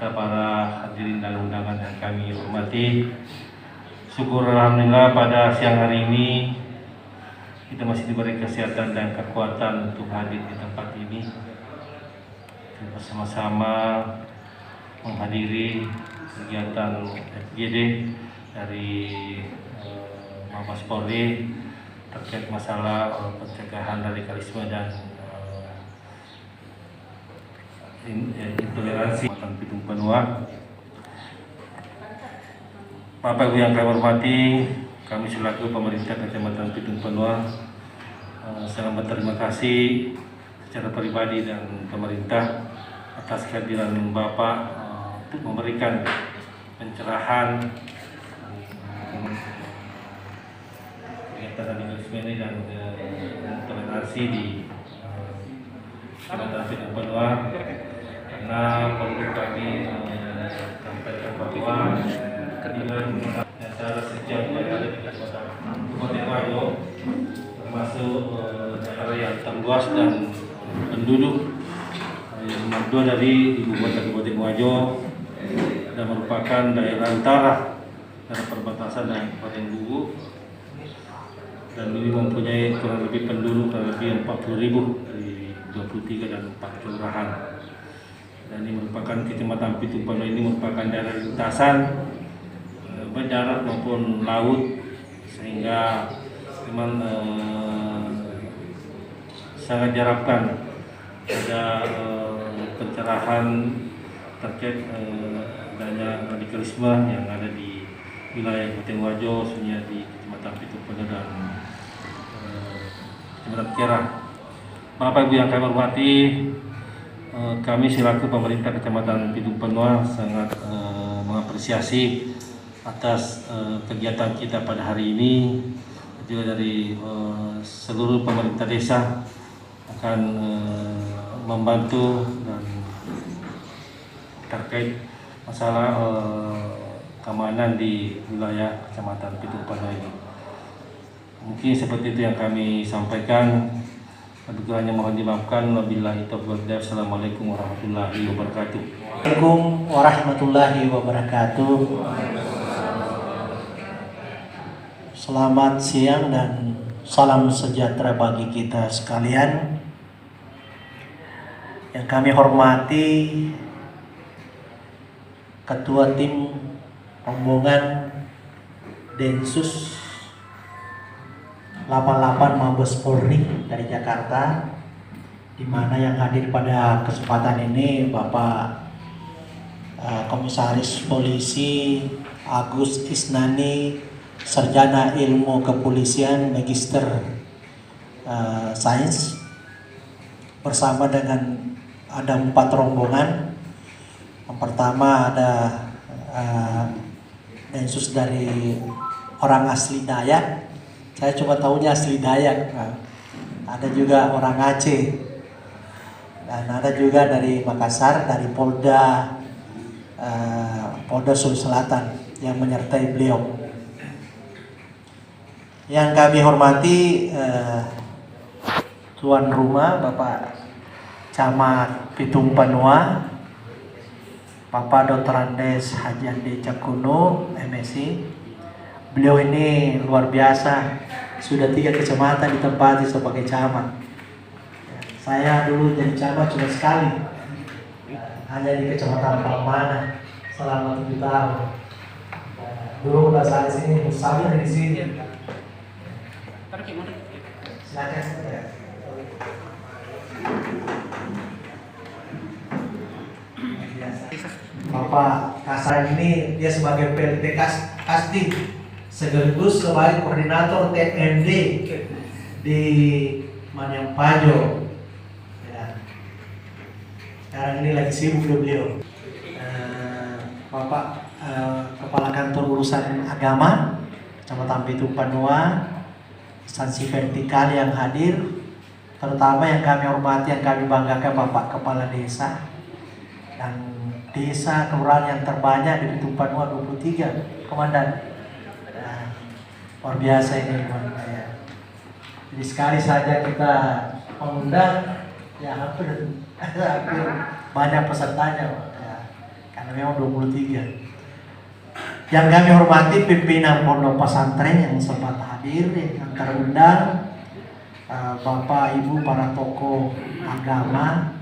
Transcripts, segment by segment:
serta para hadirin dan undangan yang kami hormati. Syukur alhamdulillah pada siang hari ini kita masih diberi kesehatan dan kekuatan untuk hadir di tempat ini bersama-sama menghadiri kegiatan FGD dari Mabes Polri terkait masalah pencegahan radikalisme dan intoleransi Kecamatan Pitung Benua. Bapak Ibu yang kami hormati, kami selaku pemerintah Kecamatan Pitung Benua sangat berterima kasih secara pribadi dan pemerintah atas kehadiran Bapak untuk memberikan pencerahan kegiatan radikalisme ini dan toleransi di Kecamatan Pitung Benua, karena perlu kami sampaikan bahwa dengan acara sejak yang ada di Kabupaten Wajo, termasuk daerah yang terluas dan penduduk nomor 2 dari ibu kota Kabupaten Wajo dan merupakan daerah utara dari perbatasan dengan Kabupaten Luwu, dan ini mempunyai kurang lebih penduduk kurang lebih 40.000 dari 23 dan 4 kelurahan. Dan ini merupakan Kecamatan Pitung Benua ini merupakan daerah lintasan baik darat maupun laut, sehingga memang sangat diharapkan ada pencerahan terkait adanya radikalisme yang ada di wilayah Kabupaten Wajo, khususnya di Kecamatan Pitung Benua dan Kecamatan Kera. Bapak Ibu yang kami hormati, kami selaku pemerintah Kecamatan Pitung Benua sangat mengapresiasi atas kegiatan kita pada hari ini. Juga dari seluruh pemerintah desa akan membantu dan terkait masalah keamanan di wilayah Kecamatan Pitung Benua ini. Mungkin seperti itu yang kami sampaikan. Hanya mohon dimaafkan. Wabillahi taufiq. Assalamualaikum warahmatullahi wabarakatuh. Assalamualaikum warahmatullahi wabarakatuh. Selamat siang dan salam sejahtera bagi kita sekalian. Yang kami hormati Ketua Tim Rombongan Densus 88 Mabes Polri dari Jakarta, di mana yang hadir pada kesempatan ini Bapak Komisaris Polisi Agus Isnani, Sarjana Ilmu Kepolisian Magister Sains, bersama dengan ada 4 rombongan. Yang pertama ada Densus dari orang asli Dayak, saya cuma tahunya asli Dayak. Ada juga orang Aceh, dan ada juga dari Makassar, dari Polda Sulawesi Selatan yang menyertai beliau. Yang kami hormati tuan rumah Bapak Camat Pitung Benua, Bapak Dr. Andes Haji Ande Cakuno, MSc. Beliau ini luar biasa, sudah 3 kecamatan ditempati sebagai camat. Saya dulu jadi camat cuma sekali, hanya di Kecamatan Palmana selama 7 tahun. Dulu udah saya di sini, Musabir di sini. Silakan saja. Bapak Kasar ini dia sebagai PLT Kasdim, sekaligus sebagai koordinator TND di Manyang Pajo. Ya. Sekarang ini lagi sibuk beliau. Bapak Kepala Kantor Urusan Agama Kecamatan Pitung Benua, instansi vertikal yang hadir, terutama yang kami hormati, yang kami banggakan Bapak Kepala Desa, dan desa kelurahan yang terbanyak di Pitung Benua 23, Komandan. Nah, luar biasa ini, ya. Jadi sekali saja kita mengundang, ya hampir banyak pesertanya, ya. Karena memang 23. Yang kami hormati pimpinan pondok pesantren yang sempat hadir, yang terundang, Bapak Ibu para tokoh agama,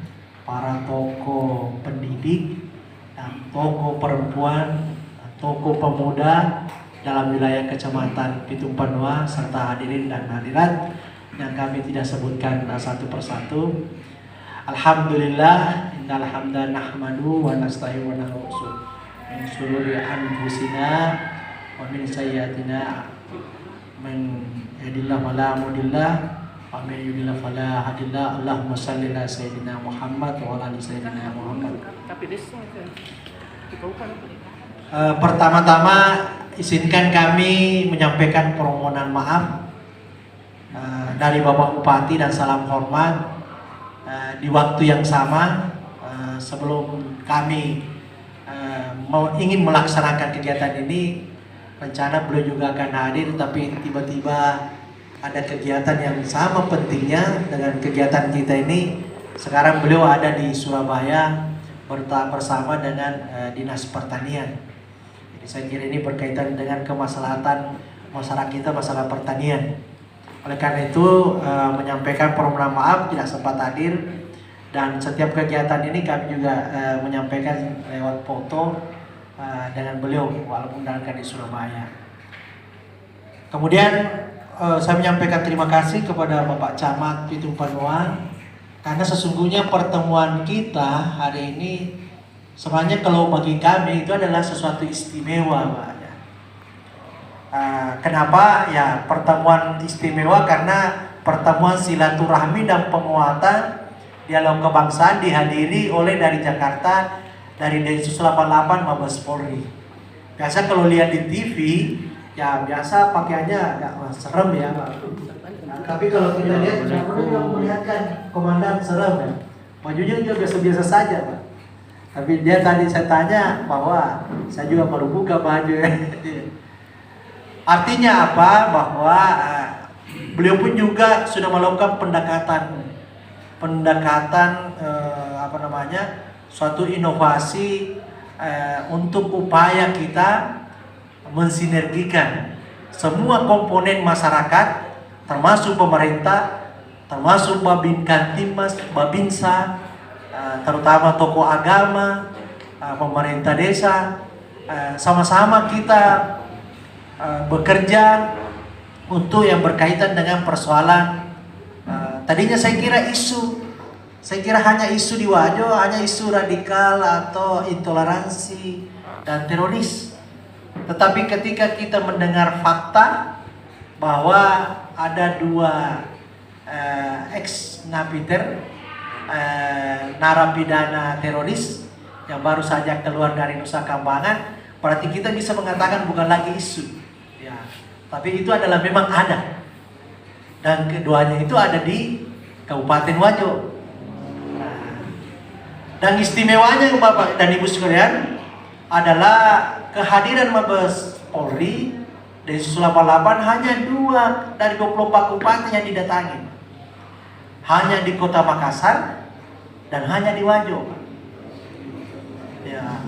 para tokoh pendidik, dan tokoh perempuan, tokoh pemuda dalam wilayah Kecamatan Pitung Panua, serta hadirin dan hadirat yang kami tidak sebutkan satu persatu. Alhamdulillah, innal hamda nahmadu wa nasta'inu wa nastaghfiruh min shururi anfusina wa min sayyiatina man yahdihillahu fala mudilla wa man yudlil fala hadiya. Allahumma shalli ala sayyidina Muhammad wa ala ali sayyidina Muhammad. Pertama-tama izinkan kami menyampaikan permohonan maaf dari Bapak Bupati dan salam hormat di waktu yang sama sebelum kami ingin melaksanakan kegiatan ini. Rencana beliau juga akan hadir, tapi tiba-tiba ada kegiatan yang sama pentingnya dengan kegiatan kita ini. Sekarang beliau ada di Surabaya bersama dengan Dinas Pertanian. Jadi saya kira ini berkaitan dengan kemaslahatan masyarakat kita, masalah pertanian. Oleh karena itu menyampaikan permohonan maaf tidak sempat hadir, dan setiap kegiatan ini kami juga menyampaikan lewat foto dengan beliau walaupun dalam di Surabaya. Kemudian saya menyampaikan terima kasih kepada Bapak Camat Pitung Panua, karena sesungguhnya pertemuan kita hari ini sebenarnya kalau bagi kami itu adalah sesuatu istimewa, Pak. Kenapa? Ya, pertemuan istimewa karena pertemuan silaturahmi dan penguatan dialog kebangsaan dihadiri oleh dari Jakarta, dari Densus 88 Mabes Polri. Biasa kalau lihat di TV, ya biasa pakaiannya agak serem ya, Pak. Nah, tapi kalau kita lihat, yang melihatkan komandan serem ya. Bajunya juga biasa-biasa saja, Pak. Tapi dia tadi saya tanya bahwa saya juga baru buka baju. Artinya apa? Bahwa beliau pun juga sudah melakukan suatu inovasi untuk upaya kita mensinergikan semua komponen masyarakat, termasuk pemerintah, termasuk Babin Kantimas, Babinsa, terutama tokoh agama, pemerintah desa, sama-sama kita bekerja untuk yang berkaitan dengan persoalan. Tadinya saya kira hanya isu di Wajo, hanya isu radikal atau intoleransi dan teroris. Tetapi ketika kita mendengar fakta bahwa ada dua ex-napiter narapidana teroris yang baru saja keluar dari Nusa Kambangan, berarti kita bisa mengatakan bukan lagi isu, ya, tapi itu adalah memang ada, dan keduanya itu ada di Kabupaten Wajo. Dan istimewanya Bapak dan Ibu sekalian adalah kehadiran Mabes Polri Densus 88 hanya 2 dari 24 kabupaten yang didatangi. Hanya di Kota Makassar dan hanya di Wajo. Ya.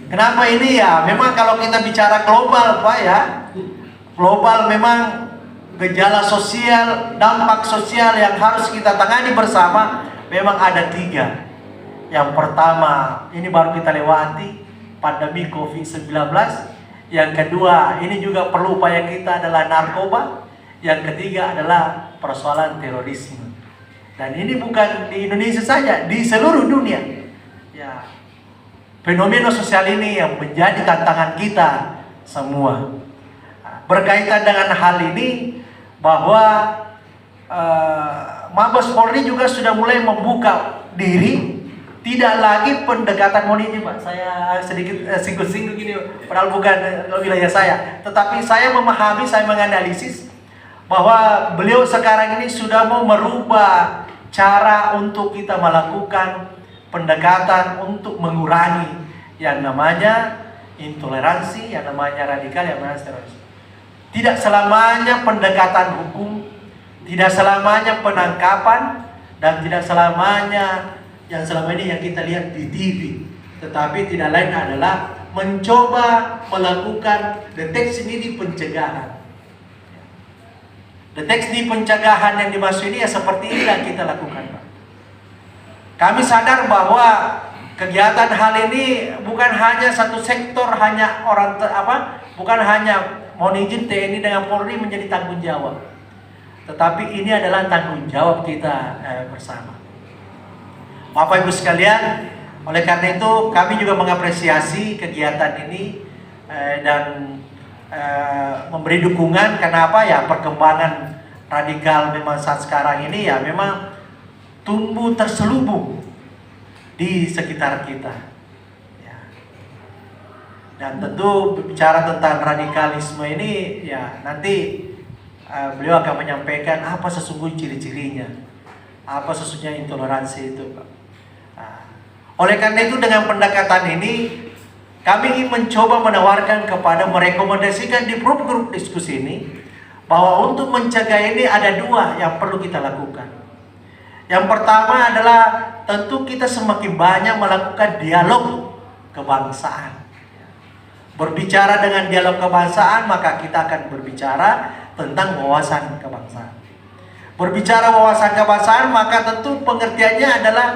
Kenapa ini ya? Memang kalau kita bicara global, Pak ya, global memang gejala sosial, dampak sosial yang harus kita tangani bersama memang ada 3. Yang pertama, ini baru kita lewati, pandemi COVID-19. Yang kedua, ini juga perlu upaya kita adalah narkoba. Yang ketiga adalah persoalan terorisme. Dan ini bukan di Indonesia saja, di seluruh dunia. Ya. Fenomena sosial ini yang menjadi tantangan kita semua. Berkaitan dengan hal ini, bahwa Mabes Polri juga sudah mulai membuka diri, tidak lagi pendekatan ini, Pak. Saya sedikit singgung-singgung gini, padahal bukan wilayah saya. Tetapi saya memahami, saya menganalisis bahwa beliau sekarang ini sudah mau merubah cara untuk kita melakukan pendekatan untuk mengurangi yang namanya intoleransi, yang namanya radikal, yang namanya teroris. Tidak selamanya pendekatan hukum, tidak selamanya penangkapan, dan tidak selamanya yang selama ini yang kita lihat di TV, tetapi tidak lain adalah mencoba melakukan deteksi dini pencegahan. Deteksi dini pencegahan yang dimaksud ini ya seperti ini yang kita lakukan, Pak. Kami sadar bahwa kegiatan hal ini bukan hanya satu sektor, hanya bukan hanya mohon izin TNI dengan Polri menjadi tanggung jawab, tetapi ini adalah tanggung jawab kita bersama. Bapak Ibu sekalian, oleh karena itu kami juga mengapresiasi kegiatan ini dan memberi dukungan. Kenapa ya? Perkembangan radikal memang saat sekarang ini ya memang tumbuh terselubung di sekitar kita. Ya. Dan tentu bicara tentang radikalisme ini ya nanti beliau akan menyampaikan apa sesungguhnya ciri-cirinya, apa sesungguhnya intoleransi itu, Pak. Oleh karena itu dengan pendekatan ini kami ingin mencoba menawarkan kepada merekomendasikan di grup-grup diskusi ini bahwa untuk mencegah ini ada dua yang perlu kita lakukan. Yang pertama adalah tentu kita semakin banyak melakukan dialog kebangsaan. Berbicara dengan dialog kebangsaan maka kita akan berbicara tentang wawasan kebangsaan. Berbicara wawasan kebangsaan maka tentu pengertiannya adalah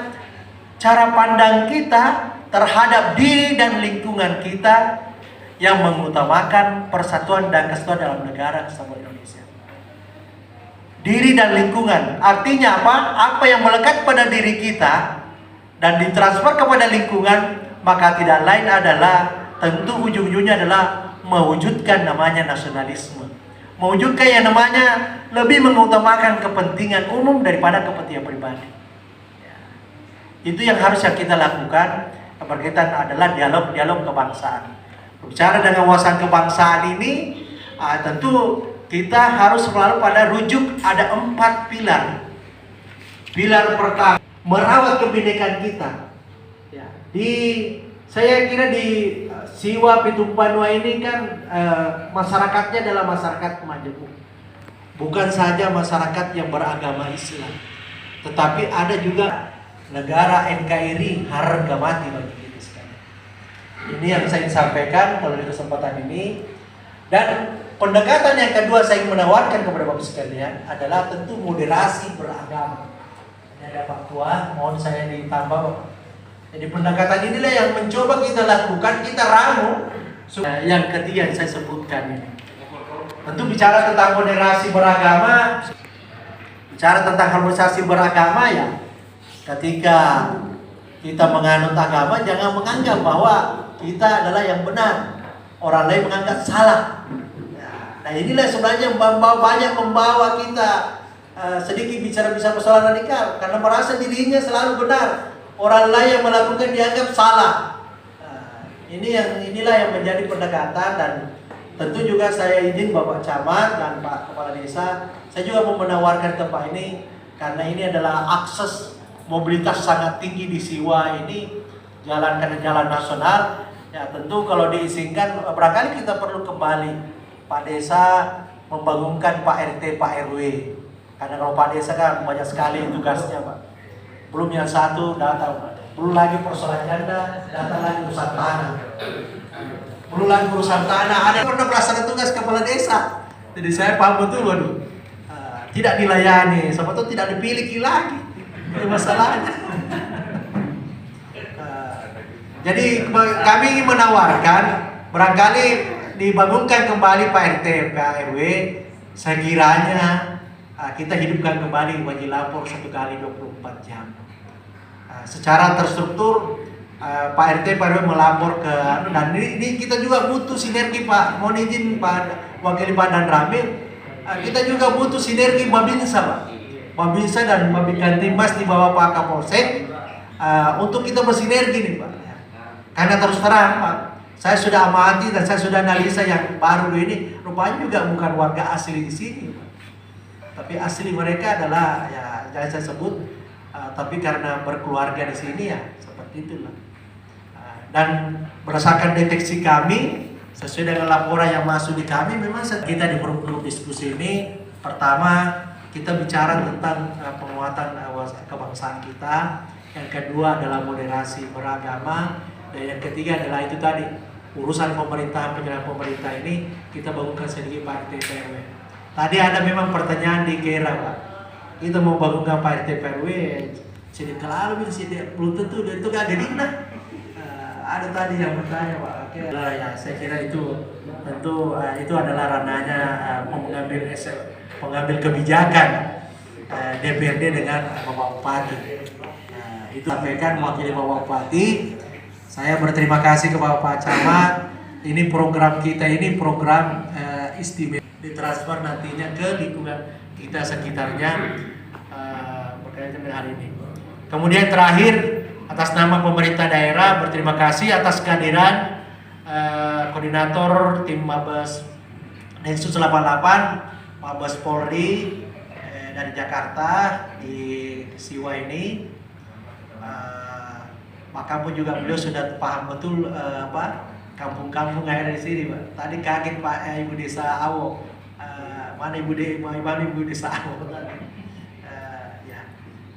cara pandang kita terhadap diri dan lingkungan kita yang mengutamakan persatuan dan kesatuan dalam negara kesatuan Indonesia. Diri dan lingkungan artinya apa? Apa yang melekat pada diri kita dan ditransfer kepada lingkungan, maka tidak lain adalah tentu ujung-ujungnya adalah mewujudkan namanya nasionalisme. Mewujudkan yang namanya lebih mengutamakan kepentingan umum daripada kepentingan pribadi. Itu yang harus kita lakukan berkaitan adalah dialog kebangsaan. Bicara dengan wawasan kebangsaan ini tentu kita harus selalu pada rujuk ada 4 pilar. Pilar pertama, merawat kebinekaan kita. Ya, saya kira di Siwa Pitung Panua ini kan masyarakatnya adalah masyarakat majemuk. Bukan saja masyarakat yang beragama Islam, tetapi ada juga negara NKRI harga mati bagi kita sekalian. Ini yang saya ingin sampaikan pada kesempatan ini. Dan pendekatan yang kedua saya ingin menawarkan kepada Bapak sekalian adalah tentu moderasi beragama. Ini ada Pak Tua, mohon saya ditambah Bapak. Jadi pendekatan inilah yang mencoba kita lakukan, kita ramu. Yang ketiga yang saya sebutkan ini. Tentu bicara tentang moderasi beragama, bicara tentang harmonisasi beragama ya. Ketika kita menganut agama, jangan menganggap bahwa kita adalah yang benar, orang lain menganggap salah. Nah inilah sebenarnya banyak membawa kita sedikit bicara persoalan radikal, karena merasa dirinya selalu benar, orang lain yang melakukan dianggap salah. Inilah yang menjadi pendekatan. Dan tentu juga saya izin Bapak Camat dan Pak Kepala Desa, saya juga mau menawarkan tempat ini karena ini adalah akses mobilitas sangat tinggi di Siwa ini, jalan nasional. Ya tentu kalau diizinkan barangkali kita perlu kembali Pak Desa membangunkan Pak RT, Pak RW. Karena kalau Pak Desa kan banyak sekali tugasnya Pak. Belum yang satu data, belum lagi persoalan ganda, data lagi urusan tanah. Belum lagi urusan tanah, ada pernah pelaksana tugas kepala desa. Jadi saya paham betul, tidak dilayani, sebetulnya tidak dipilih lagi. Itu masalahnya. Jadi kami ingin menawarkan barangkali dibangunkan kembali Pak RT, Pak RW, sekiranya kita hidupkan kembali wajib lapor 1 kali 24 jam. Secara terstruktur Pak RT, Pak RW melapor ke, dan ini kita juga butuh sinergi Pak. Mohon izin Pak Wakil Pak dan Ramil, kita juga butuh sinergi Babinsa Pak. Babinsa dan Babinkantimas di bawah Pak Kapolsek untuk kita bersinergi nih Pak. Karena terus terang Pak, saya sudah amati dan saya sudah analisa yang baru ini, rupanya juga bukan warga asli di sini Pak. Tapi asli mereka adalah ya jangan saya sebut, tapi karena berkeluarga di sini ya seperti itulah. Dan berdasarkan deteksi kami, sesuai dengan laporan yang masuk di kami, memang kita di grup-grup diskusi ini, pertama kita bicara tentang penguatan kebangsaan kita. yang kedua adalah moderasi beragama, dan yang ketiga adalah itu tadi urusan pemerintahan, penyelenggaraan pemerintah ini kita bangunkan sedikit Pak RT PRW. Tadi ada memang pertanyaan di Kera Pak, kita mau bangunkan Pak RT PRW sedikit kalau belum tentu itu gak jadi nah. Ada tadi yang bertanya Pak, oke lah ya, saya kira itu tentu itu adalah ranahnya pengambil kebijakan DPRD dengan Bapak Bupati. Itu sampaikan mewakili Bapak Bupati. Saya berterima kasih ke Bapak Camat. Ini program kita ini program istimewa, ditransfer nantinya ke lingkungan kita sekitarnya berkaitan dengan hal ini. Kemudian terakhir, atas nama pemerintah daerah berterima kasih atas kehadiran koordinator tim Mabes Densus 88 Mabes Polri dari Jakarta di Siwa ini. Maka pun juga beliau sudah paham betul kampung-kampung yang ada di sini Pak. Tadi kaget Pak Ibu Desa Awo, mana Ibu Desa Awo tadi. Ya,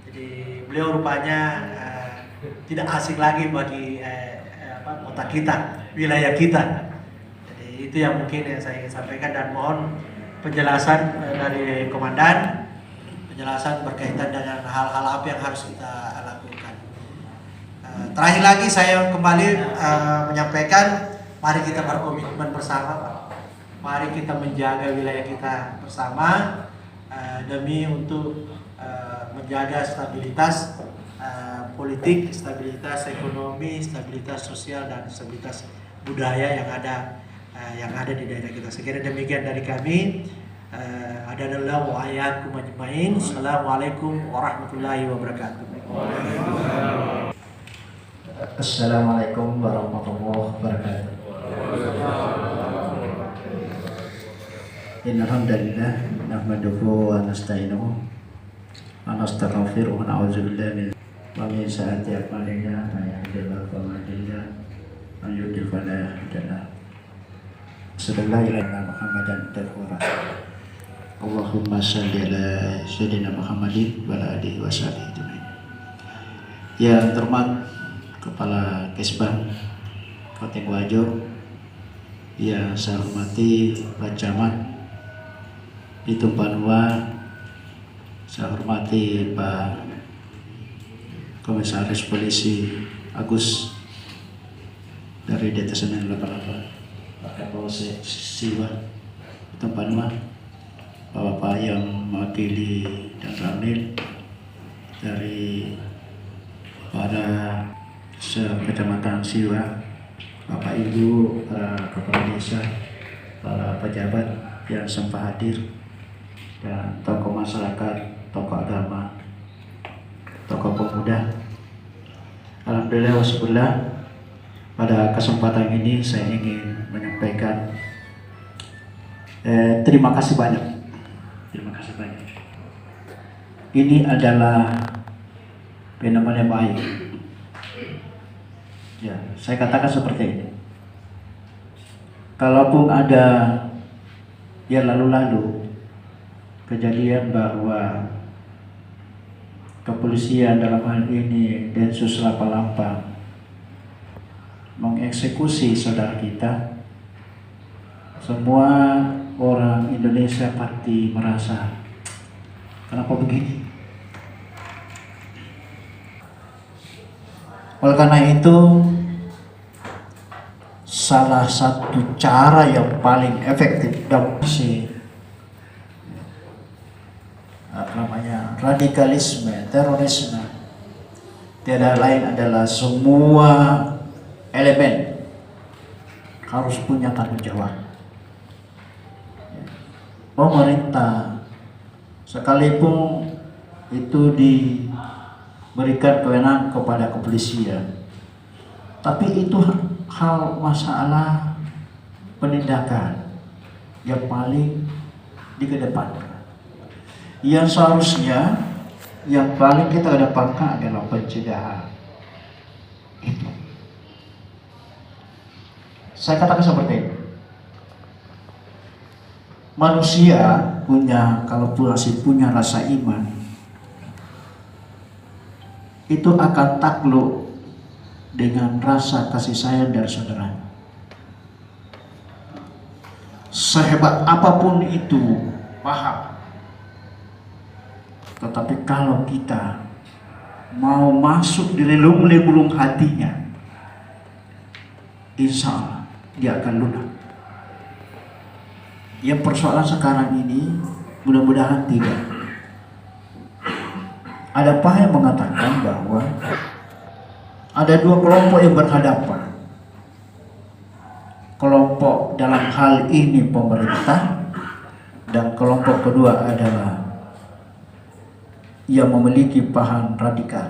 jadi beliau rupanya tidak asing lagi bagi kota kita, wilayah kita. Jadi itu yang mungkin yang saya ingin sampaikan, dan mohon penjelasan dari Komandan, penjelasan berkaitan dengan hal-hal apa yang harus kita lakukan. Terakhir lagi saya kembali menyampaikan, mari kita berkomitmen bersama Pak. Mari kita menjaga wilayah kita bersama demi untuk menjaga stabilitas politik, stabilitas ekonomi, stabilitas sosial, dan stabilitas budaya yang ada di daerah kita. Sekiranya demikian dari kami. Adalah wa ayyakum ajmain. Assalamualaikum warahmatullahi wabarakatuh. Assalamualaikum warahmatullahi wabarakatuh. Innal hamdalillah nahmaduhu wa nasta'inuhu wa nastaghfiruhu wa na'udzu billahi min sayyiati a'malina may yahdihillahu fala mudilla lahu wa may yudlil fala hadiya lahu. Sallallahu alaihi Muhammadan rasulullah. Allahumma shalli ala sayyidina Muhammadin wa ala alihi wa sahbihi ajmain. Yang terhormat Kepala Kesbang Kota Wajo, yang saya hormati Pak Camat Pitung Panua, saya hormati Pak Komisaris Polisi Agus dari Detasemen 88, Pak Kapolsek Siwa Pitung Panua, Bapak yang mewakili dan Ramil dari para Kecamatan Siwa, Bapak Ibu, para kepala desa, para pejabat yang sempat hadir, dan tokoh masyarakat, tokoh agama, tokoh pemuda. Alhamdulillah wassyukurlah, pada kesempatan ini saya ingin menyampaikan terima kasih banyak. Terima kasih banyak. Ini adalah fenomena baik. Ya, saya katakan seperti ini. Kalaupun ada yang lalu-lalu kejadian bahwa kepolisian dalam hal ini Densus 88 mengeksekusi saudara kita, semua orang Indonesia pasti merasa kenapa begini. Oleh karena itu, salah satu cara yang paling efektif dalam radikalisme, terorisme, tiada lain adalah semua elemen harus punya tanggung jawab. Pemerintah sekalipun itu diberikan kewenangan kepada kepolisian, tapi itu hal masalah penindakan yang paling dikedepankan. Yang seharusnya yang paling kita kedepankan adalah pencegahan. Itu saya katakan seperti itu. Manusia punya, kalau masih punya rasa iman, itu akan takluk dengan rasa kasih sayang dari saudaranya. Sehebat apapun itu paham, tetapi kalau kita mau masuk di relung-relung hatinya, insya Allah dia akan lunak. Yang persoalan sekarang ini mudah-mudahan tidak. Ada paham yang mengatakan bahwa ada dua kelompok yang berhadapan. Kelompok dalam hal ini pemerintah, dan kelompok kedua adalah yang memiliki paham radikal.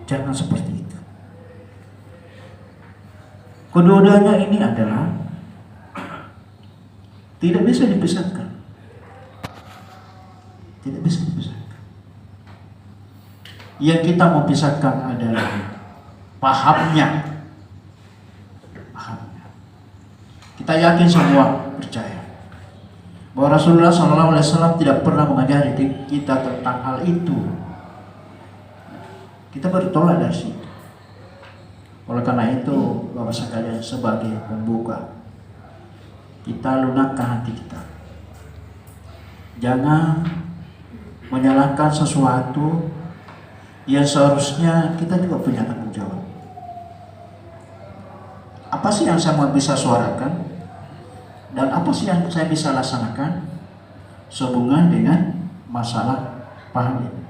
Jangan seperti itu. Kedua-duanya ini adalah tidak bisa dipisahkan. Tidak bisa dipisahkan. Yang kita mau pisahkan adalah pahamnya. Kita yakin semua percaya bahwa Rasulullah SAW tidak pernah mengajari kita tentang hal itu. Kita bertolak dari situ. Oleh karena itu, Bapak sekalian, sebagai pembuka, kita lunakkan hati kita. Jangan menyalahkan sesuatu yang seharusnya kita juga punya tanggung jawab. Apa sih yang saya mau bisa suarakan? Dan apa sih yang saya bisa laksanakan sehubungan dengan masalah paham ini?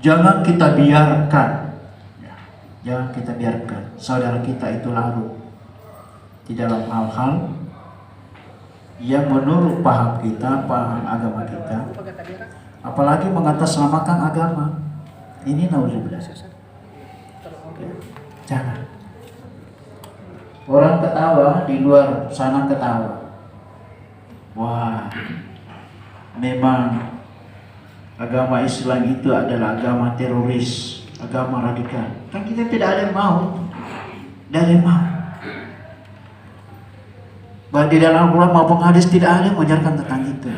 Jangan kita biarkan, jangan kita biarkan saudara kita itu larut di dalam hal-hal yang menurut paham kita, paham agama kita, apalagi mengatasnamakan agama. Ini nauzubillah. Jangan. Orang ketawa di luar sana ketawa. Wah, memang agama Islam itu adalah agama teroris, agama radikal. Kan kita tidak ada yang mau, tidak ada yang mau. Bahkan di dalam Al-Quran maupun hadis tidak ada yang mengajarkan tentang itu.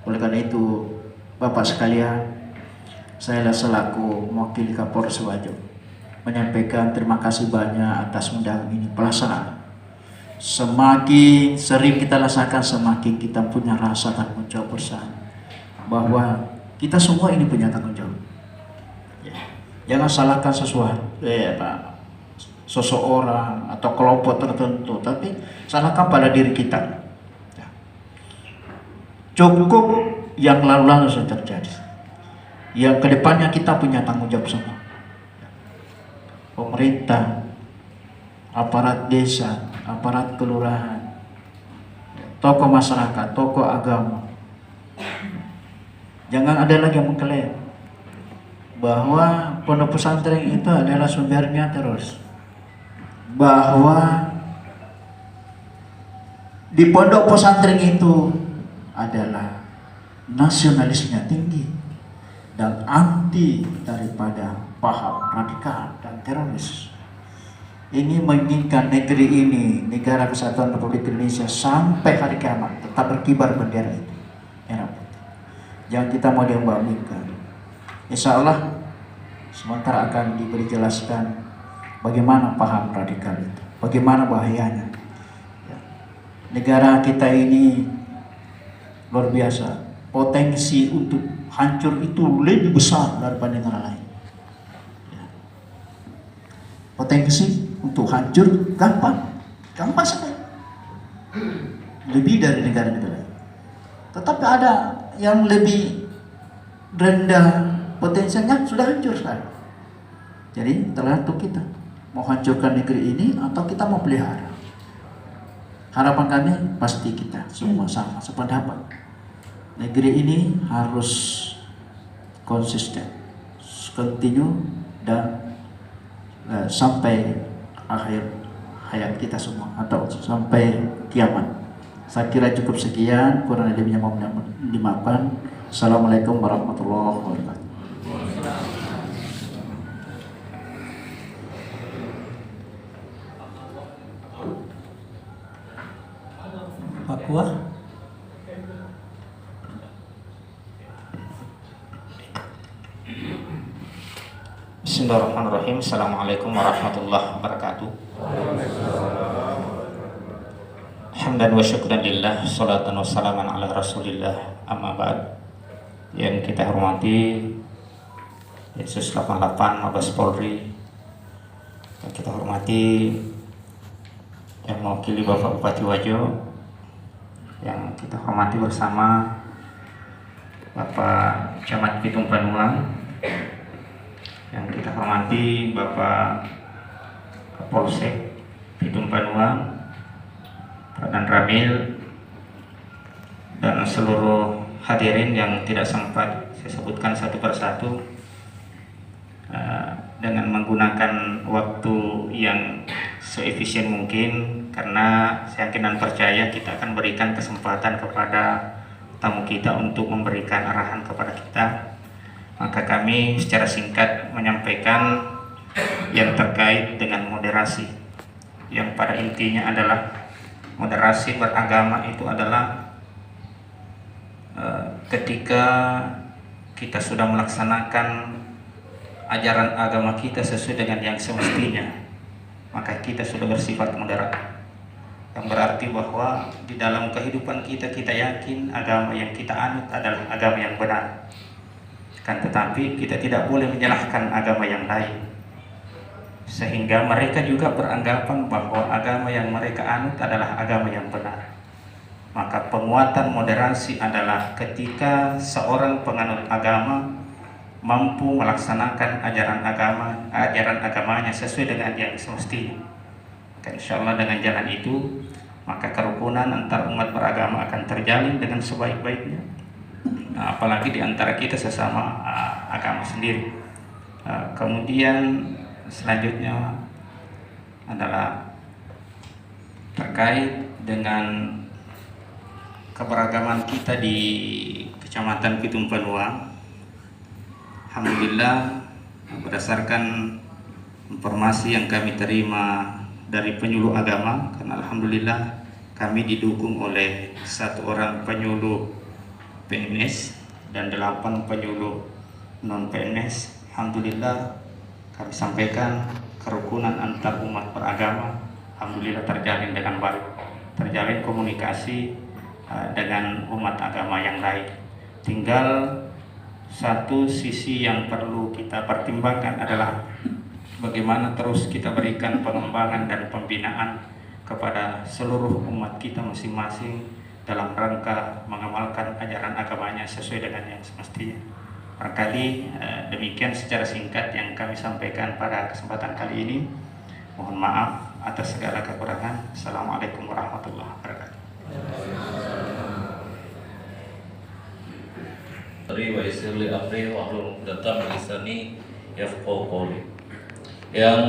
Oleh karena itu, Bapak sekalian, saya selaku mewakili Kapolres Wajo menyampaikan terima kasih banyak atas undangan ini, pelaksanaan. Semakin sering kita laksanakan, semakin kita punya rasa tanggung jawab bersama bahwa kita semua ini punya tanggung jawab. Ya. Jangan salahkan sesuatu, seseorang atau kelompok tertentu, tapi salahkan pada diri kita. Ya. Cukup yang lalu-lalu sudah terjadi. Yang kedepannya kita punya tanggung jawab semua. Pemerintah, aparat desa, aparat kelurahan, tokoh masyarakat, tokoh agama. Jangan ada lagi yang mengklaim bahwa pondok pesantren itu adalah sumbernya terus. Bahwa di pondok pesantren itu adalah nasionalisnya tinggi dan anti daripada paham radikal dan teroris. Ini menginginkan negeri ini, Negara Kesatuan Republik Indonesia, sampai hari kiamat tetap berkibar bendera itu, merah putih. Jangan kita mau diambang-ambingkan. Insya Allah sementara akan diberi jelaskan bagaimana paham radikal itu, bagaimana bahayanya. Ya. Negara kita ini luar biasa, potensi untuk hancur itu lebih besar daripada negara lain. Potensi untuk hancur gampang sekali, lebih dari negara-negara lain. Tetapi ada yang lebih rendah potensinya, sudah hancur sekali. Jadi tergantung kita mau hancurkan negeri ini atau kita mau pelihara. Harapan kami pasti kita semua sama sependapat. Negeri ini harus konsisten, continue, dan sampai akhir hayat kita semua atau sampai kiamat. Saya kira cukup sekian, kurang lebihnya mohon dimaafkan. Assalamualaikum warahmatullahi wabarakatuh. Papua. Bismillahirrahmanirrahim. Assalamualaikum warahmatullahi wabarakatuh. Hamdan wa syukran lillah, salatan wa salaman ala rasulillah, amma ba'd. Yang kita hormati Yesus 88 Mabes Polri, yang kita hormati yang mewakili Bapak Bupati Wajo, yang kita hormati bersama Bapak Camat Pitung Panuang, yang kita hormati Bapak Kapolsek Pitung Panuang, Pak Dan Ramil, dan seluruh hadirin yang tidak sempat saya sebutkan satu persatu, dengan menggunakan waktu yang seefisien mungkin, karena saya yakin dan percaya kita akan berikan kesempatan kepada tamu kita untuk memberikan arahan kepada kita. Maka kami secara singkat menyampaikan yang terkait dengan moderasi, yang pada intinya adalah moderasi beragama itu adalah ketika kita sudah melaksanakan ajaran agama kita sesuai dengan yang semestinya, maka kita sudah bersifat moderat. Yang berarti bahwa di dalam kehidupan kita yakin agama yang kita anut adalah agama yang benar. Kan tetapi kita tidak boleh menyalahkan agama yang lain, sehingga mereka juga beranggapan bahwa agama yang mereka anut adalah agama yang benar. Maka penguatan moderasi adalah ketika seorang penganut agama mampu melaksanakan ajaran agamanya sesuai dengan yang semestinya. Insya Allah dengan jalan itu maka kerukunan antar umat beragama akan terjalin dengan sebaik-baiknya. Apalagi di antara kita sesama agama sendiri. Kemudian selanjutnya adalah terkait dengan keberagaman kita di Kecamatan Pitung Panuang. Alhamdulillah, berdasarkan informasi yang kami terima dari penyuluh agama, karena alhamdulillah kami didukung oleh 1 orang penyuluh PNS dan 8 penyuluh non PNS. Alhamdulillah kami sampaikan kerukunan antar umat beragama alhamdulillah terjalin dengan baik, terjalin komunikasi dengan umat agama yang lain. Tinggal satu sisi yang perlu kita pertimbangkan adalah bagaimana terus kita berikan pengembangan dan pembinaan kepada seluruh umat kita masing-masing dalam rangka mengamalkan ajaran agamanya sesuai dengan yang semestinya. Barangkali demikian secara singkat yang kami sampaikan pada kesempatan kali ini. Mohon maaf atas segala kekurangan. Assalamualaikum warahmatullahi wabarakatuh. Yang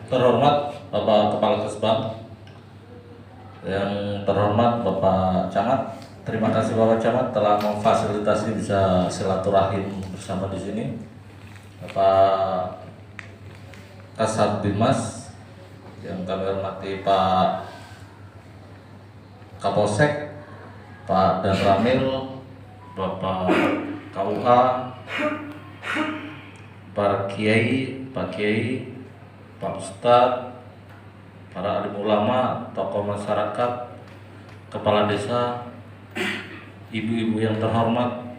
terhormat Bapak Kepala Kesbang, yang terhormat Bapak Camat, terima kasih Bapak Camat telah memfasilitasi bisa silaturahim bersama di sini. Bapak Kasat Bimas, yang kami hormati Pak Kapolsek, Pak Dan Ramil, Bapak KUA, para kiai, Pak Kiai, Pak Ustadz, para alim ulama, tokoh masyarakat, kepala desa, ibu-ibu yang terhormat,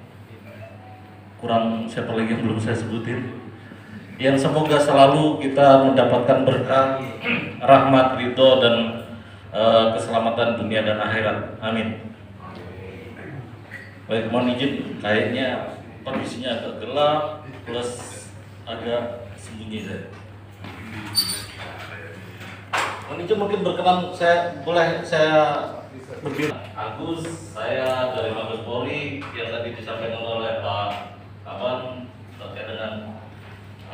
kurang siapa lagi yang belum saya sebutin, yang semoga selalu kita mendapatkan berkah, rahmat, ridho, dan keselamatan dunia dan akhirat. Amin. Baik, mohon izin, kayaknya kondisinya agak gelap plus agak sembunyi saya. Mohon izin mungkin berkenan boleh saya berdiri. Agus, saya dari Mabes Polri yang tadi disampaikan oleh Pak Kaban terkait dengan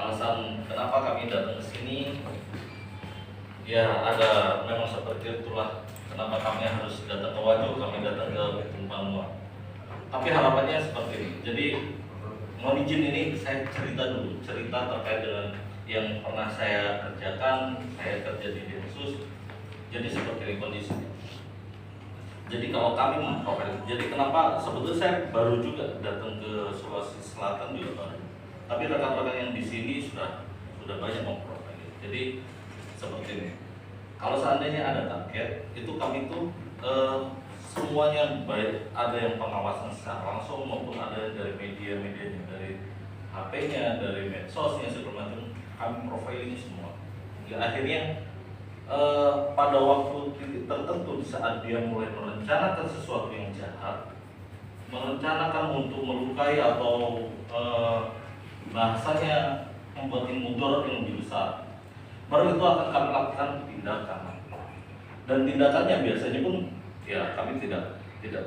alasan kenapa kami datang ke sini. Ya ada memang seperti itulah kenapa kami harus datang ke Wajo, kami datang ke Pitung Panuang. Tapi harapannya seperti ini. Jadi mohon izin ini saya cerita dulu, cerita terkait dengan yang pernah saya kerjakan. Saya kerja di Densus. Jadi seperti ini kondisinya. Jadi kalau kami jadi kenapa sebetulnya saya baru juga datang ke Sulawesi Selatan juga baru. Tapi rekan-rekan yang di sini sudah banyak memprofiling. Jadi seperti ini. Kalau seandainya ada target, itu kami tuh semuanya baik ada yang pengawasan secara langsung maupun ada yang dari media-medianya, dari HP-nya, dari medsosnya segala macam, kami profiling semua. Ya, akhirnya pada waktu titik tertentu di saat dia mulai merencanakan sesuatu yang jahat, merencanakan untuk melukai atau bahasanya membuat mudarat yang lebih besar, baru itu akan kami lakukan tindakan. Dan tindakannya biasanya pun ya kami tidak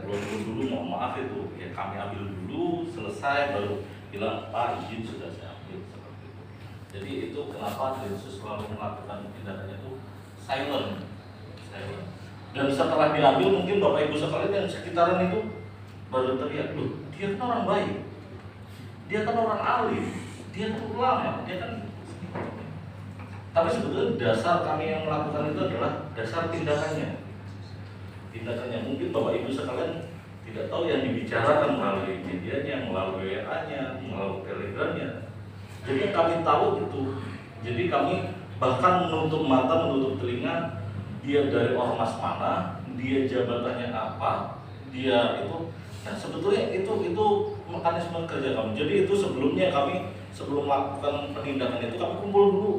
dulu mohon maaf itu ya kami ambil dulu selesai baru bilang Pak izin sudah saya ambil seperti itu. Jadi itu kenapa Densus selalu melakukan tindakannya itu silent. Dan setelah diambil mungkin Bapak Ibu sekalian yang sekitaran itu baru teriak, loh dia kan orang baik, dia kan orang alim, dia kan ulama, dia kan. Tapi sebetulnya dasar kami yang melakukan itu adalah dasar tindakannya. Mungkin Bapak Ibu sekalian tidak tahu yang dibicarakan melalui medianya, melalui WA-nya, melalui Telegramnya. Jadi yang kami tahu itu, jadi kami bahkan menutup mata, menutup telinga, dia dari ormas mana, dia jabatannya apa, dia itu. Nah sebetulnya itu mekanisme kerja kami. Jadi itu sebelumnya kami sebelum melakukan penindakan itu kami kumpul dulu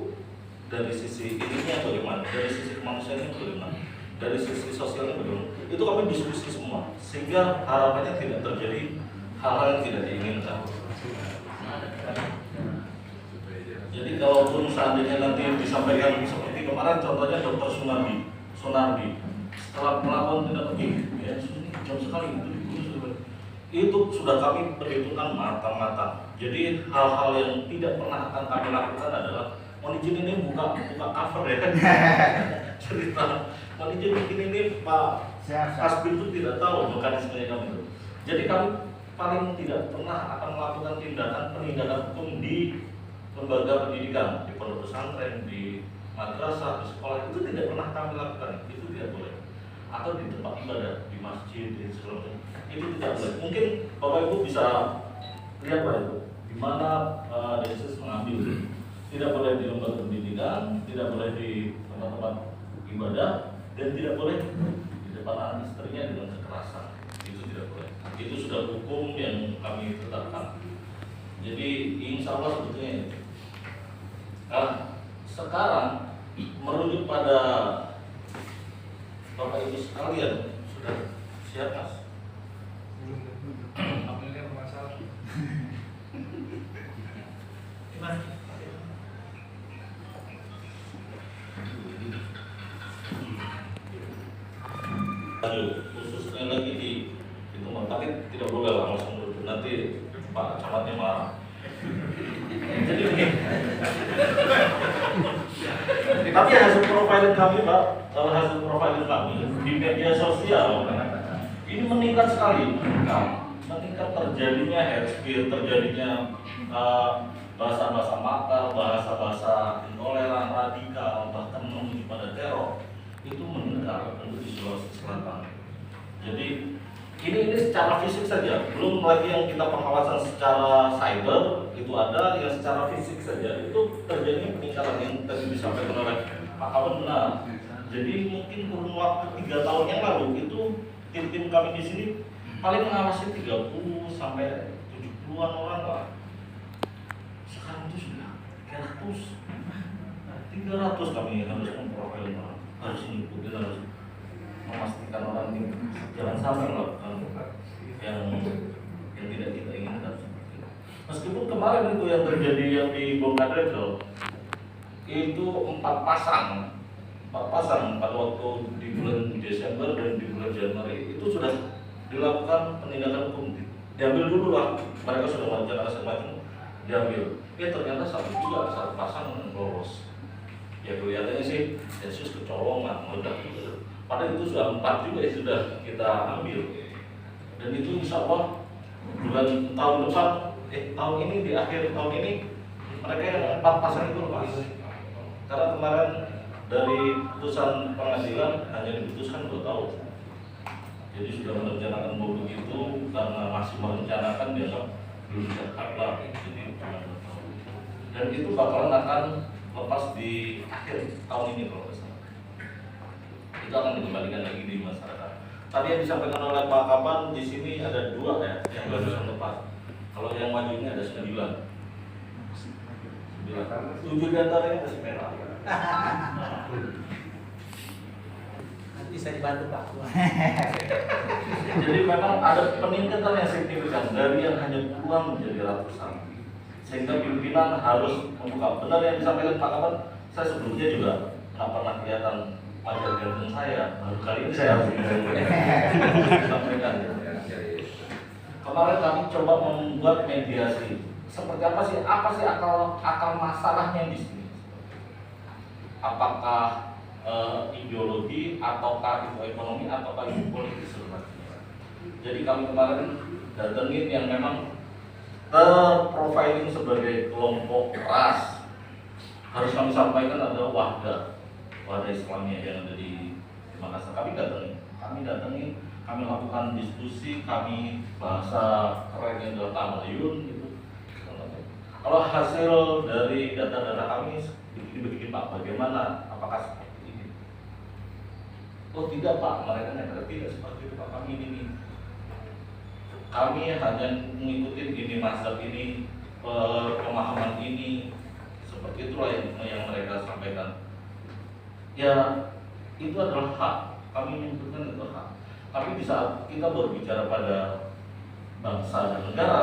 dari sisi ininya bagaimana, dari sisi kemanusiaannya bagaimana, dari sisi sosialnya bagaimana. Itu kami diskusi semua sehingga harapannya tidak terjadi hal-hal yang tidak diinginkan. Jadi kalaupun seandainya nanti disampaikan seperti kemarin contohnya Dr. Sunardi setelah melakukan tindakan ini ya jam sekali itu sudah kami perhitungkan matang-matang. Jadi hal-hal yang tidak pernah akan kami lakukan adalah mohon izin ini buka cover ya cerita mohon izin ini Pak Asbin itu tidak tahu mekanismenya kami itu. Jadi kami paling tidak pernah akan melakukan penindakan hukum di lembaga pendidikan, di pondok pesantren, di madrasah, di sekolah, itu tidak pernah kami lakukan, itu tidak boleh. Atau di tempat ibadah, di masjid, di segala macam, itu tidak boleh. Mungkin Bapak Ibu bisa lihat Pak Ibu, di mana Densus mengambil. Tidak boleh di lembaga pendidikan, tidak boleh di tempat-tempat ibadah, dan tidak boleh di depan anak istrinya dengan kekerasan. Itu tidak boleh. Itu sudah hukum yang kami tetapkan. Jadi insya Allah sebetulnya itu. Nah, sekarang merujuk pada Bapak Ibu sekalian sudah siap Mas? Apalagi masalah. Lanjut, khususnya lagi di teman, tapi tidak boleh lah langsung dulu. Nanti Pak Camatnya marah. Jadi begini. Tapi hasil profiling kami Pak, hasil profiling kami di media sosial ini meningkat sekali, meningkat terjadinya hate speech, terjadinya bahasa-bahasa makar, bahasa-bahasa intoleran, radikal, bahkan menuju pada teror itu meningkat untuk di Sulawesi Selatan. Jadi ini secara fisik saja, belum lagi yang kita pengawasan secara cyber itu ada, yang secara fisik saja itu terjadi peningkatan yang tadi disampaikan oleh Pak Kawan benar. Jadi mungkin kurun waktu 3 tahun yang lalu itu tim kami di sini paling mengawasi 30 sampai 70-an orang lah. Sekarang itu sudah 300 kami harus memprofil orang, harus ngikutin, harus memastikan orang ini jangan sampai melakukan yang tidak kita inginkan seperti itu. Meskipun kemarin itu yang terjadi yang di Bongkar itu 4 pasang pada waktu di bulan Desember dan di bulan Januari itu sudah dilakukan penindakan hukum. Diambil dulu lah, mereka sudah merencanakan semacam diambil. Ternyata satu pasang lolos. Ya kelihatannya sih Densus kecolongan, meledak juga. Padahal itu sudah 4 juga yang sudah kita ambil. Dan itu insya Allah bulan tahun depan, tahun ini di akhir tahun ini mereka yang 4 pasang itu lepas. Karena kemarin dari putusan pengadilan hanya diputuskan 2 tahun. Jadi sudah merencanakan mau begitu karena masih merencanakan dianggap belum terkait lah. Jadi dan itu bakalan akan lepas di akhir tahun ini kalau nggak salah. Itu akan dikembalikan lagi di masyarakat. Tadi yang disampaikan oleh Pak Kaban di sini ada 2 ya yang barusan tepat. Kalau yang maju ini ada 9. 7 diantaranya masih merah. Nanti saya dibantu Pak. Jadi memang ada peningkatan yang signifikan dari yang hanya puluhan menjadi ratusan. Sehingga pimpinan harus membuka. Benar yang disampaikan Pak Kaban, saya sebelumnya juga nggak pernah kelihatan wajah ganteng saya. Baru kali ini saya harus disampaikan. Kemarin kami coba membuat mediasi. Seperti apa sih akal masalahnya di sini? Apakah ideologi, ataukah itu ekonomi, ataukah itu politik sebenarnya? Jadi kami kemarin datengin yang memang terprofiling sebagai kelompok ras. Harus kami sampaikan ada wadah Islamiyah yang ada di Makassar. Kami datengin, kami lakukan diskusi, kami bahasa kerennya adalah tamayun gitu. Kalau hasil dari data-data kami begini Pak, bagaimana? Apakah seperti ini? Oh tidak Pak, mereka nyatakan tidak seperti itu Pak. Kami hanya mengikuti ini mazhab ini, pemahaman ini, seperti itulah yang mereka sampaikan. Ya itu adalah hak, kami menyebutkan itu hak. Tapi di saat kita berbicara pada bangsa dan negara,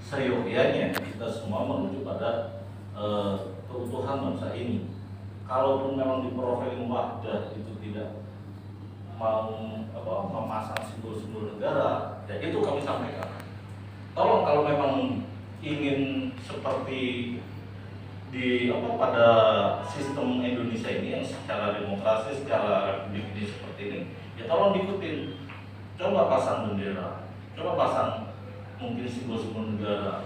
seyogyanya kita semua menuju pada keutuhan bangsa ini. Kalaupun memang di profiling wadah itu tidak mau memasang simbol-simbol negara, ya itu kami sampaikan. Tolong kalau memang ingin seperti di pada sistem Indonesia ini yang secara demokrasi, secara republik ini seperti ini, ya tolong diikutin. Coba pasang bendera, coba pasang mungkin simbol-simbol negara,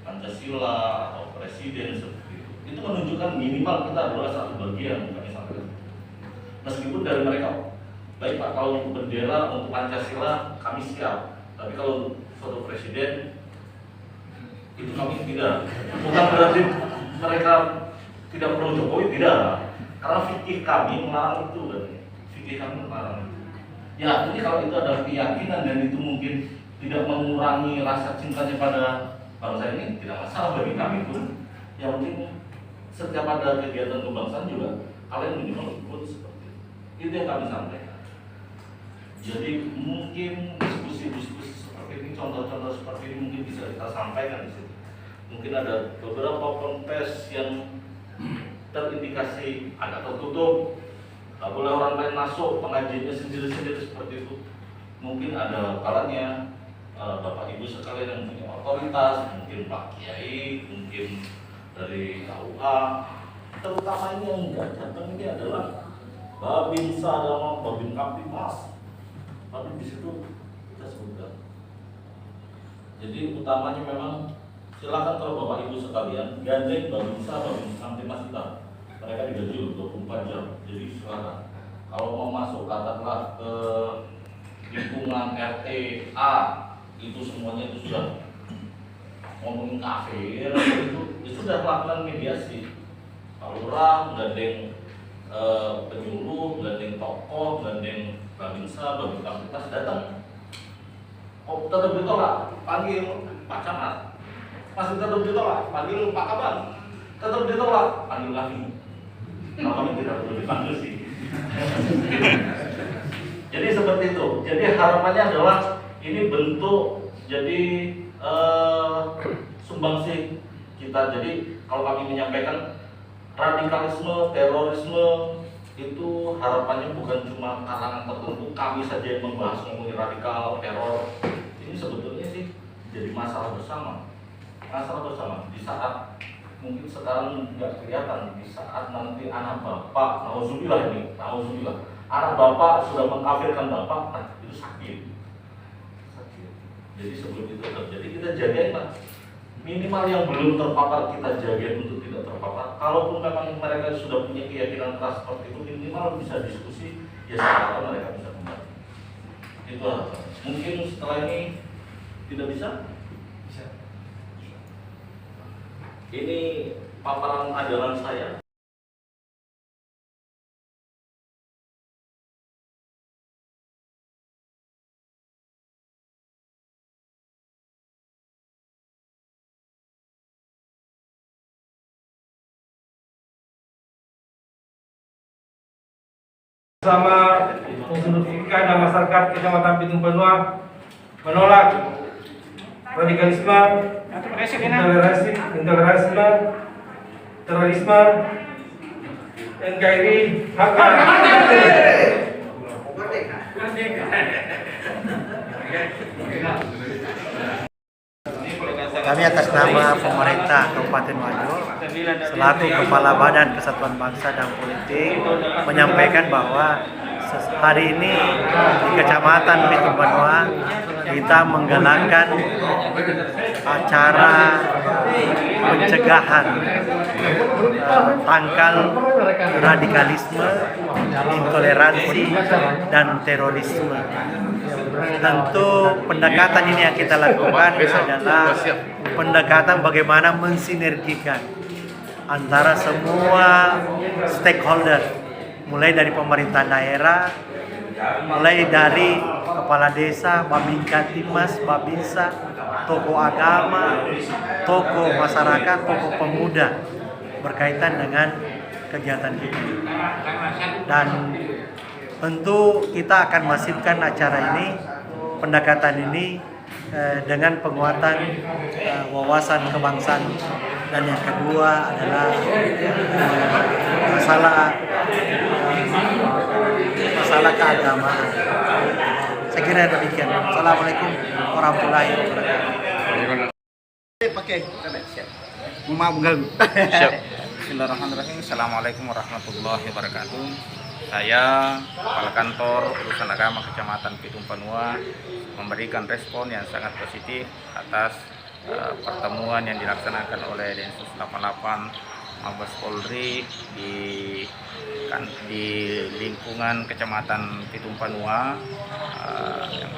Pancasila atau presiden seperti itu. Itu menunjukkan minimal kita adalah satu bagian, kami sampaikan. Meskipun dari mereka, baik Pak, kalau bendera untuk Pancasila kami siap, tapi kalau foto presiden itu kami tidak. Bukan berarti mereka tidak perlu Jokowi, tidak. Karena fikih kami melarang itu, fikih kami melarang itu. Ya, ini kalau itu adalah keyakinan dan itu mungkin tidak mengurangi rasa cintanya pada bangsa ini, tidak masalah bagi kami pun. Yang penting setiap ada kegiatan kebangsaan juga kalian minimal ikut seperti itu yang kami sampaikan. Jadi mungkin diskusi-diskusi seperti ini, contoh-contoh seperti ini mungkin bisa kita sampaikan di sini. Mungkin ada beberapa kontes yang terindikasi agak tertutup, nggak boleh orang lain masuk, pengajiannya sendiri-sendiri seperti itu. Mungkin ada kalanya Bapak Ibu sekalian yang punya otoritas, mungkin Pak Kiai, mungkin dari KUA, terutama ini yang nggak datang ini adalah Babin Sadama, Babin Kaptimas, tapi di situ kita sebutkan. Jadi utamanya memang silakan kalau Bapak Ibu sekalian gandeng Babinsa, Babin Kaptimas kita, mereka digaji 24 jam. Jadi silakan. Kalau mau masuk katakanlah ke lingkungan RT A, itu semuanya itu sudah ngomongin kafir, itu sudah melakukan mediasi. Kalau orang gandeng penyuluh, gandeng tokoh, gandeng Babinsa, Babin Kaptimas datang. Oh, tetap ditolak, panggil Pak Camat. Masih tetap ditolak, panggil Pak Kaban. Tetap ditolak, panggil kami. Nah, kami tidak perlu dipanggil sih. Jadi seperti itu. Jadi harapannya adalah ini bentuk jadi sumbangsih kita. Jadi kalau kami menyampaikan radikalisme, terorisme itu harapannya bukan cuma kalangan tertentu, kami saja yang membahas ngomongin radikal, teror. Ini sebetulnya sih jadi masalah bersama. Masalah bersama di saat mungkin sekarang nggak kelihatan, di saat nanti anak bapak, nauzubillah ini, nauzubillah, anak bapak sudah mengkafirkan bapak, nah itu sakit. Jadi sebelum itu terjadi kita jagain lah. Minimal yang belum terpapar kita jaga untuk tidak terpapar. Kalaupun memang mereka sudah punya keyakinan keras seperti itu, minimal bisa diskusi, ya sekarang mereka bisa kembali. Itu harapan. Mungkin setelah ini tidak bisa? Bisa. ini paparan ajaran saya. Bersama unsur pendidikan dan masyarakat Kecamatan Pitung Panua menolak radikalisme, intoleransi, terorisme, NKRI, Kami atas nama pemerintah Kabupaten Wajo selaku Kepala Badan Kesatuan Bangsa dan Politik menyampaikan bahwa hari ini di Kecamatan Pitung Panua kita menggalakkan acara pencegahan tangkal radikalisme, intoleransi, dan terorisme. Tentu pendekatan ini yang kita lakukan adalah pendekatan bagaimana mensinergikan antara semua stakeholder, mulai dari pemerintah daerah, mulai dari kepala desa, Babinka Timas, Babinsa, tokoh agama, tokoh masyarakat, tokoh pemuda berkaitan dengan kegiatan ini. Dan tentu kita akan masifkan acara ini, pendekatan ini dengan penguatan wawasan kebangsaan, dan yang kedua adalah masalah keagamaan. Saya kira demikian. Assalamualaikum warahmatullahi wabarakatuh. Bismillahirrahmanirrahim. Assalamualaikum warahmatullahi wabarakatuh. Saya Kepala Kantor Urusan Agama Kecamatan Pitung Panua memberikan respon yang sangat positif atas pertemuan yang dilaksanakan oleh Densus 88 Mabes Polri di lingkungan Kecamatan Pitung Panua.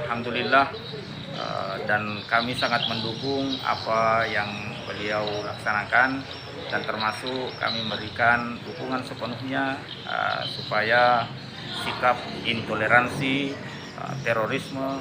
Alhamdulillah, dan kami sangat mendukung apa yang beliau laksanakan, dan termasuk kami memberikan dukungan sepenuhnya supaya sikap intoleransi, terorisme,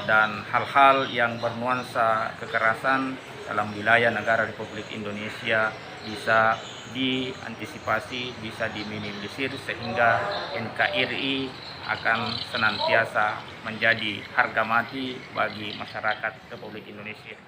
dan hal-hal yang bernuansa kekerasan dalam wilayah negara Republik Indonesia bisa diantisipasi, bisa diminimalisir, sehingga NKRI akan senantiasa menjadi harga mati bagi masyarakat Republik Indonesia.